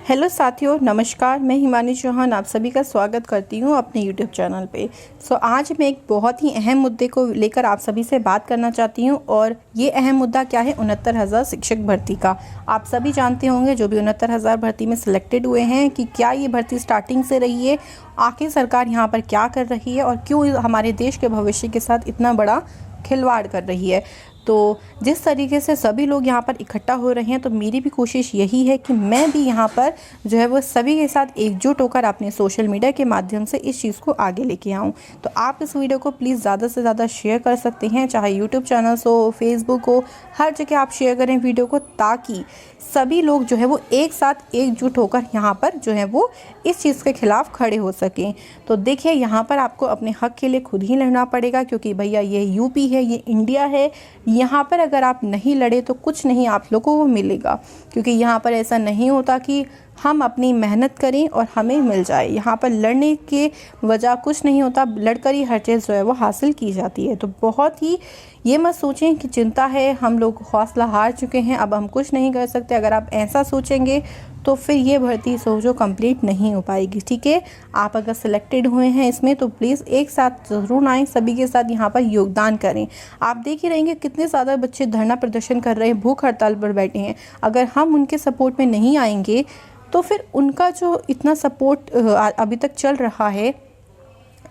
Hello साथियों, नमस्कार। मैं हिमानी चौहान आप सभी का स्वागत करती हूं अपने यूट्यूब चैनल पे। आज मैं एक बहुत ही अहम मुद्दे को लेकर आप सभी से बात करना चाहती हूं और ये अहम मुद्दा क्या है, 69,000 शिक्षक भर्ती का। आप सभी जानते होंगे जो भी 69,000 भर्ती में सिलेक्टेड हुए हैं कि क्या ये भर्ती स्टार्टिंग से रही है, आखिर सरकार यहाँ पर क्या कर रही है और क्यों हमारे देश के भविष्य के साथ इतना बड़ा खिलवाड़ कर रही है। तो जिस तरीके से सभी लोग यहाँ पर इकट्ठा हो रहे हैं, तो मेरी भी कोशिश यही है कि मैं भी यहाँ पर जो है वो सभी के साथ एकजुट होकर अपने सोशल मीडिया के माध्यम से इस चीज़ को आगे लेके आऊँ। तो आप इस वीडियो को प्लीज़ ज़्यादा से ज़्यादा शेयर कर सकते हैं, चाहे यूट्यूब चैनल्स हो, फेसबुक हो, हर जगह आप शेयर करें वीडियो को, ताकि सभी लोग जो है वो एक साथ एकजुट होकर यहाँ पर जो है वो इस चीज़ के खिलाफ खड़े हो सकें। तो देखिए, यहाँ पर आपको अपने हक के लिए खुद ही लड़ना पड़ेगा, क्योंकि भैया ये यूपी है, ये इंडिया है। यहाँ पर अगर आप नहीं लड़े तो कुछ नहीं आप लोगों को मिलेगा, क्योंकि यहाँ पर ऐसा नहीं होता कि हम अपनी मेहनत करें और हमें मिल जाए। यहाँ पर लड़ने के वजह कुछ नहीं होता, लड़कर ही हर चीज़ जो है वो हासिल की जाती है। तो बहुत ही ये मत सोचें कि चिंता है, हम लोग हौसला हार चुके हैं, अब हम कुछ नहीं कर सकते। अगर आप ऐसा सोचेंगे तो फिर ये भर्ती सोचो कंप्लीट नहीं हो पाएगी। ठीक है, आप अगर सिलेक्टेड हुए हैं इसमें तो प्लीज़ एक साथ ज़रूर आएँ, सभी के साथ यहाँ पर योगदान करें। आप देख ही रहेंगे कितने ज़्यादा बच्चे धरना प्रदर्शन कर रहे हैं, भूख हड़ताल पर बैठे हैं। अगर हम उनके सपोर्ट में नहीं आएंगे तो फिर उनका जो इतना सपोर्ट अभी तक चल रहा है,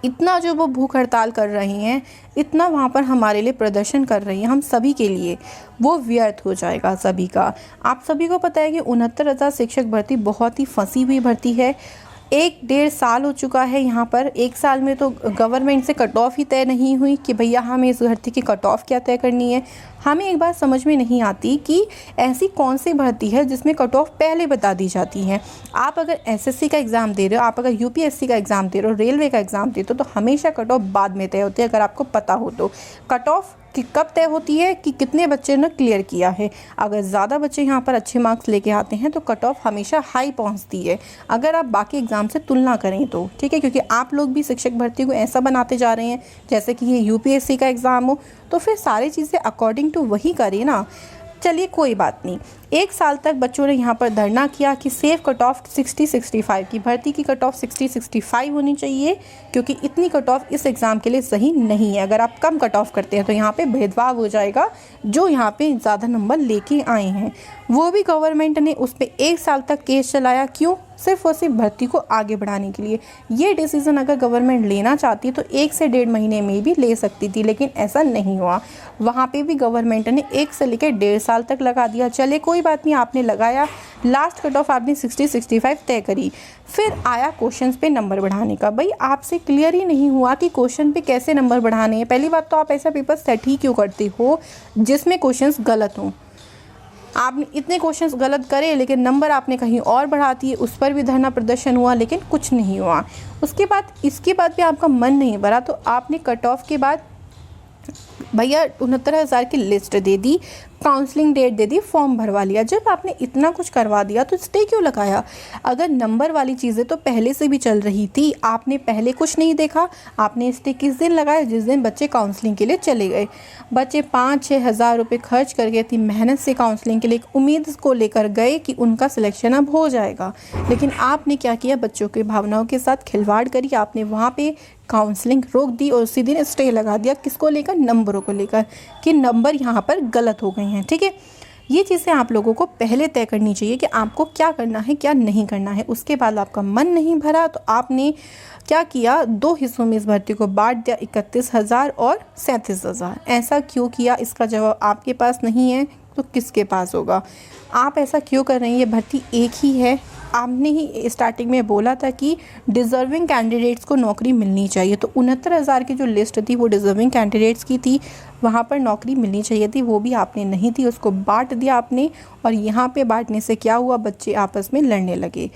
इतना जो वो भूख हड़ताल कर रही हैं, इतना वहाँ पर हमारे लिए प्रदर्शन कर रही हैं, हम सभी के लिए, वो व्यर्थ हो जाएगा सभी का। आप सभी को पता है कि 69,000 शिक्षक भर्ती बहुत ही फंसी हुई भर्ती है। 1-1.5 साल हो चुका है यहाँ पर। 1 साल में तो गवर्नमेंट से कट ऑफ ही तय नहीं हुई कि भैया हमें इस भर्ती की कट ऑफ क्या तय करनी है। हमें एक बात समझ में नहीं आती कि ऐसी कौन सी भर्ती है जिसमें कट ऑफ पहले बता दी जाती है। आप अगर एसएससी का एग्ज़ाम दे रहे हो, आप अगर यूपीएससी का एग्ज़ाम दे रहे हो, रेलवे का एग्ज़ाम दे रहे हो, तो हमेशा कट ऑफ बाद में तय होती है। अगर आपको पता हो तो कट ऑफ कि कब तय होती है कि कितने बच्चे ने क्लियर किया है। अगर ज़्यादा बच्चे यहाँ पर अच्छे मार्क्स लेके आते हैं तो कट ऑफ हमेशा हाई पहुँचती है, अगर आप बाकी एग्ज़ाम से तुलना करें तो। ठीक है, क्योंकि आप लोग भी शिक्षक भर्ती को ऐसा बनाते जा रहे हैं जैसे कि ये यूपीएससी का एग्ज़ाम हो, तो फिर सारी चीज़ें अकॉर्डिंग टू वही करें ना। चलिए कोई बात नहीं। 1 साल तक बच्चों ने यहाँ पर धरना किया कि सेफ कट ऑफ 60-65 की भर्ती की कट ऑफ 60-65 होनी चाहिए, क्योंकि इतनी कट ऑफ इस एग्ज़ाम के लिए सही नहीं है। अगर आप कम कट ऑफ करते हैं तो यहाँ पे भेदभाव हो जाएगा, जो यहाँ पे ज़्यादा नंबर लेके आए हैं। वो भी गवर्नमेंट ने उस पर 1 साल तक केस चलाया, क्यों? सिर्फ और सिर्फ भर्ती को आगे बढ़ाने के लिए। ये डिसीज़न अगर गवर्नमेंट लेना चाहती तो 1 से 1.5 महीने में भी ले सकती थी, लेकिन ऐसा नहीं हुआ। वहाँ पे भी गवर्नमेंट ने 1 से लेकर 1.5 साल तक लगा दिया। चले कोई बात नहीं, आपने लगाया, लास्ट कट ऑफ आपने 60-65 तय करी। फिर आया क्वेश्चंस पे नंबर बढ़ाने का। भाई आपसे क्लियर ही नहीं हुआ कि क्वेश्चन पे कैसे नंबर बढ़ाने हैं। पहली बात तो आप ऐसा पेपर सेट ही क्यों करते हो जिसमें क्वेश्चंस गलत हों। आपने इतने क्वेश्चंस गलत करे लेकिन नंबर आपने कहीं और बढ़ा दिए, उस पर भी धरना प्रदर्शन हुआ लेकिन कुछ नहीं हुआ। उसके बाद इसके बाद भी आपका मन नहीं भरा, तो आपने कट ऑफ के बाद भैया 69,000 की लिस्ट दे दी, काउंसलिंग डेट दे दी, फॉर्म भरवा लिया। जब आपने इतना कुछ करवा दिया तो स्टे क्यों लगाया? अगर नंबर वाली चीज़ें तो पहले से भी चल रही थी, आपने पहले कुछ नहीं देखा। आपने स्टे किस दिन लगाया? जिस दिन बच्चे काउंसलिंग के लिए चले गए। बच्चे 5-6 हज़ार रुपये खर्च करके इतनी मेहनत से काउंसलिंग के लिए एक उम्मीद को लेकर गए कि उनका सिलेक्शन अब हो जाएगा, लेकिन आपने क्या किया? बच्चों की भावनाओं के साथ खिलवाड़ करी। आपने वहाँ पे काउंसलिंग रोक दी और उसी दिन स्टे लगा दिया। किसको लेकर? नंबरों को लेकर, कि नंबर यहाँ पर गलत हो गए हैं। ठीक है, ये चीज़ें आप लोगों को पहले तय करनी चाहिए कि आपको क्या करना है, क्या नहीं करना है। उसके बाद आपका मन नहीं भरा तो आपने क्या किया? 2 हिस्सों में इस भर्ती को बांट दिया, 31,000 और 37,000। ऐसा क्यों किया? इसका जवाब आपके पास नहीं है तो किसके पास होगा? आप ऐसा क्यों कर रहे हैं? ये भर्ती एक ही है। आपने ही स्टार्टिंग में बोला था कि डिज़र्विंग कैंडिडेट्स को नौकरी मिलनी चाहिए, तो 69,000 की जो लिस्ट थी वो डिज़र्विंग कैंडिडेट्स की थी, वहाँ पर नौकरी मिलनी चाहिए थी, वो भी आपने नहीं थी, उसको बांट दिया आपने। और यहाँ पे बांटने से क्या हुआ? बच्चे आपस में लड़ने लगे।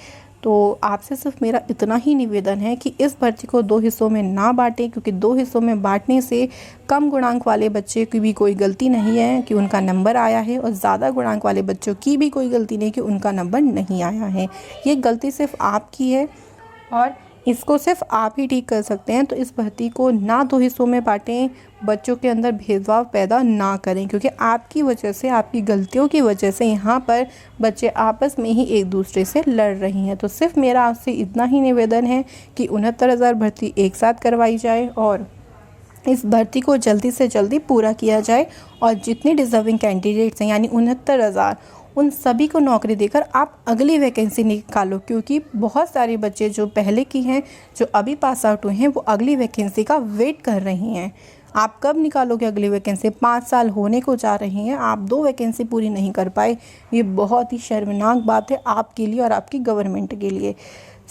तो आपसे सिर्फ मेरा इतना ही निवेदन है कि इस भर्ती को 2 हिस्सों में ना बांटें, क्योंकि 2 हिस्सों में बांटने से कम गुणांक वाले बच्चे की भी कोई गलती नहीं है कि उनका नंबर आया है, और ज़्यादा गुणांक वाले बच्चों की भी कोई गलती नहीं कि उनका नंबर नहीं आया है। ये गलती सिर्फ आपकी है और इसको सिर्फ आप ही ठीक कर सकते हैं। तो इस भर्ती को ना 2 हिस्सों में बांटें, बच्चों के अंदर भेदभाव पैदा ना करें, क्योंकि आपकी वजह से, आपकी गलतियों की वजह से यहाँ पर बच्चे आपस में ही एक दूसरे से लड़ रही हैं। तो सिर्फ मेरा आपसे इतना ही निवेदन है कि 69,000 भर्ती एक साथ करवाई जाए और इस भर्ती को जल्दी से जल्दी पूरा किया जाए और जितने डिज़र्विंग कैंडिडेट्स हैं यानी 69,000, उन सभी को नौकरी देकर आप अगली वैकेंसी निकालो, क्योंकि बहुत सारे बच्चे जो पहले की हैं, जो अभी पास आउट हुए हैं, वो अगली वैकेंसी का वेट कर रही हैं। आप कब निकालोगे अगली वैकेंसी? 5 साल होने को जा रही हैं, आप 2 वैकेंसी पूरी नहीं कर पाए। ये बहुत ही शर्मनाक बात है आपके लिए और आपकी गवर्नमेंट के लिए।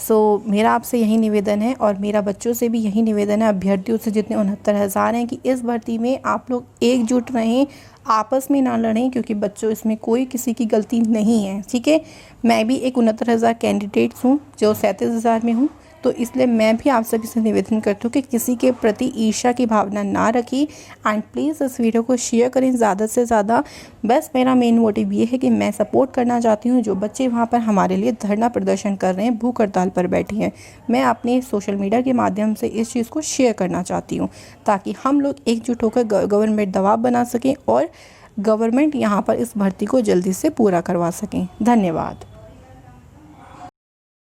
मेरा आपसे यही निवेदन है और मेरा बच्चों से भी यही निवेदन है, अभ्यर्थियों से जितने 69,000 हैं, कि इस भर्ती में आप लोग एकजुट रहें, आपस में ना लड़ें, क्योंकि बच्चों इसमें कोई किसी की गलती नहीं है। ठीक है, मैं भी एक 69,000 कैंडिडेट्स हूँ जो 37,000 में हूँ, तो इसलिए मैं भी आप सभी से निवेदन करती हूँ कि किसी के प्रति ईर्ष्या की भावना ना रखी एंड प्लीज़ इस वीडियो को शेयर करें ज़्यादा से ज़्यादा। बस मेरा मेन मोटिव ये है कि मैं सपोर्ट करना चाहती हूँ जो बच्चे वहाँ पर हमारे लिए धरना प्रदर्शन कर रहे हैं, भूख हड़ताल पर बैठी हैं। मैं अपने सोशल मीडिया के माध्यम से इस चीज़ को शेयर करना चाहती हूँ ताकि हम लोग एकजुट होकर गवर्नमेंट दबाव बना सकें और गवर्नमेंट यहाँ पर इस भर्ती को जल्दी से पूरा करवा सकें। धन्यवाद।